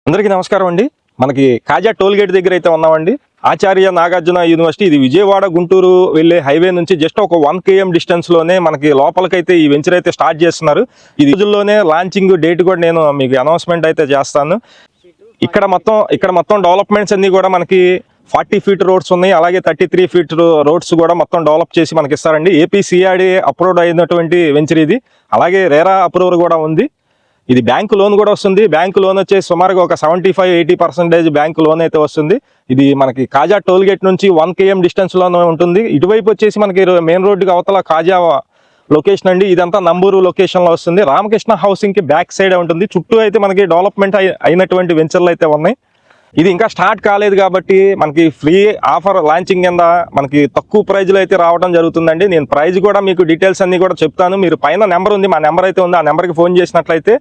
అందరికీ నమస్కారం అండి. మనకి కాజా టోల్ గేట్ దగ్గర అయితే ఉన్నామండి. ఆచార్య నాగార్జున యూనివర్సిటీ. ఇది విజయవాడ గుంటూరు వెళ్ళే హైవే నుంచి జస్ట్ ఒక 1 km డిస్టెన్స్ లోనే మనకి లోపలికైతే ఈ వెంచర్ అయితే స్టార్ట్ చేస్తున్నారు. ఇది రోజుల్లోనే లాంచింగ్ డేట్ కూడా నేను మీకు అనౌన్స్మెంట్ అయితే చేస్తాను. ఇక్కడ మొత్తం డెవలప్మెంట్స్ అన్ని కూడా మనకి 40 ఫీట్ రోడ్స్ ఉన్నాయి. అలాగే 33 ఫీట్ రోడ్స్ కూడా మొత్తం డెవలప్ చేసి మనకి ఇస్తారండి. ఏపీసీఆర్డీ అప్రూవ్డ్ అయినటువంటి వెంచర్ ఇది. అలాగే రేరా అప్రూవల్ కూడా ఉంది. ఇది బ్యాంకు లోన్ కూడా వస్తుంది. బ్యాంకు లోన్ వచ్చేసి సుమారుగా ఒక 75-80% బ్యాంకు లోన్ అయితే వస్తుంది. ఇది మనకి కాజా టోల్ గేట్ నుంచి 1 km డిస్టెన్స్ లోనే ఉంటుంది. ఇటువైపు వచ్చేసి మనకి మెయిన్ రోడ్డుకి అవతల కాజా లొకేషన్ అండి. ఇదంతా నంబూరు లొకేషన్ లో వస్తుంది. రామకృష్ణ హౌసింగ్ కి బ్యాక్ సైడ్ ఉంటుంది. చుట్టూ అయితే మనకి డెవలప్మెంట్ అయినటువంటి వెంచర్లు అయితే ఉన్నాయి. ఇది ఇంకా స్టార్ట్ కాలేదు కాబట్టి మనకి ఫ్రీ ఆఫర్ లాంచింగ్ కింద మనకి తక్కువ ప్రైజ్లో అయితే రావడం జరుగుతుందండి. నేను ప్రైజ్ కూడా మీకు డీటెయిల్స్ అన్ని కూడా చెప్తాను. మీరు పైన నెంబర్ ఉంది, మా నెంబర్ అయితే ఉంది. ఆ నెంబర్కి ఫోన్ చేసినట్లయితే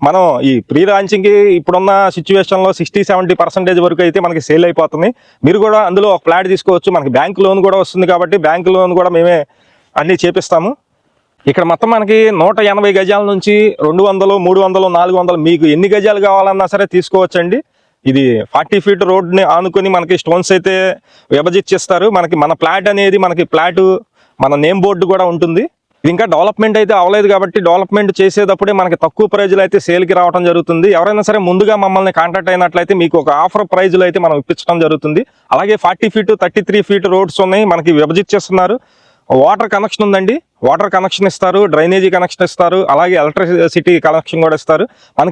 మనం ఈ ప్రీ లాంచింగ్కి ఇప్పుడున్న సిచ్యువేషన్లో 60-70% వరకు అయితే మనకి సేల్ అయిపోతుంది. మీరు కూడా అందులో ఒక ఫ్లాట్ తీసుకోవచ్చు. మనకి బ్యాంక్ లోన్ కూడా వస్తుంది కాబట్టి బ్యాంక్ లోన్ కూడా మేమే అన్నీ చేపిస్తాము. ఇక్కడ మొత్తం మనకి 180 గజాల నుంచి 200, 300, 400 మీకు ఎన్ని గజాలు కావాలన్నా సరే తీసుకోవచ్చండి. ఇది 40 ఫీట్ రోడ్ని ఆనుకొని మనకి స్టోన్స్ అయితే విభజిస్తారు. మన ఫ్లాట్ అనేది మన నేమ్ బోర్డు కూడా ఉంటుంది. ఇది ఇంకా డెవలప్మెంట్ అయితే అవ్వలేదు కాబట్టి డెవలప్మెంట్ చేసేటప్పుడే మనకి తక్కువ ప్రైజ్లో అయితే సేల్కి రావడం జరుగుతుంది. ఎవరైనా సరే ముందుగా మమ్మల్ని కాంటాక్ట్ అయినట్లయితే మీకు ఒక ఆఫర్ ప్రైజ్లో అయితే మనం ఇప్పించడం జరుగుతుంది. అలాగే 40 ఫీట్ 33 ఫీట్ రోడ్స్ ఉన్నాయి, మనకి విభజిస్తారు. వాటర్ కనెక్షన్ ఉందండి. వాటర్ కనెక్షన్ ఇస్తారు, డ్రైనేజీ కనెక్షన్ ఇస్తారు, అలాగే ఎలక్ట్రిసిటీ కనెక్షన్ కూడా ఇస్తారు. మనకి